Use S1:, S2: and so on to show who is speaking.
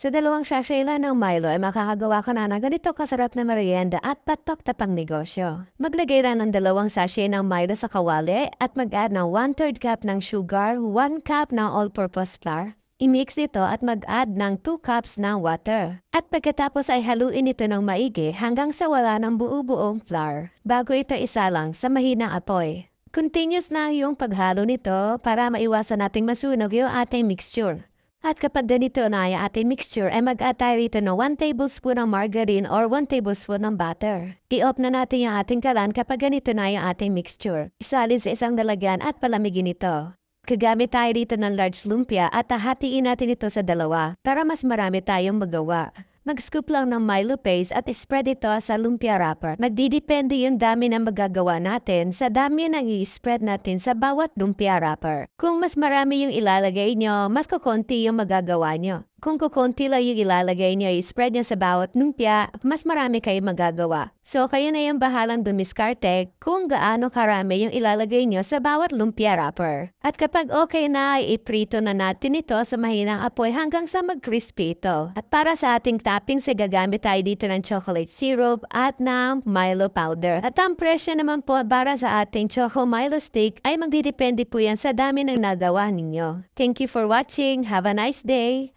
S1: Sa 2 sachet lang ng Milo ay makakagawa ka na ng ganito kasarap na merienda at patok na pangnegosyo. Maglagay lang ng 2 sachet ng Milo sa kawali at mag-add ng 1/3 cup ng sugar, 1 cup ng all-purpose flour. I-mix ito at mag-add ng 2 cups ng water. At pagkatapos ay haluin ito ng maigi hanggang sa wala ng buo-buong flour bago ito isalang sa mahinang apoy. Continuous na yung paghalo nito para maiwasan nating masunog yung ating mixture. At kapag ganito na yung ating mixture, ay mag-add tayo rito ng 1 tablespoon ng margarine or 1 tablespoon ng butter. I-off na natin yung ating kalan kapag ganito na yung ating mixture. Isalin sa isang lalagyan at palamigin ito. Kagamit tayo rito ng large lumpia at hahatiin natin ito sa 2 para mas marami tayong magawa. Mag-scoop lang ng Milo paste at spread ito sa lumpia wrapper. Magdidepende yung dami na magagawa natin sa dami ng i-spread natin sa bawat lumpia wrapper. Kung mas marami yung ilalagay nyo, mas kukonti yung magagawa nyo. Kung kukonti lang yung ilalagay nyo, i-spread nyo sa bawat lumpia, mas marami kayo magagawa. So, kayo na yung bahalang dumiskarte kung gaano karami yung ilalagay nyo sa bawat lumpia wrapper. At kapag okay na, iprito na natin ito sa mahinang apoy hanggang sa mag-crispy ito. At para sa ating toppings, gagamit tayo dito ng chocolate syrup at ng Milo powder. At ang presyo naman po para sa ating Choco Milo stick ay magdidepende po yan sa dami ng nagawa ninyo. Thank you for watching. Have a nice day!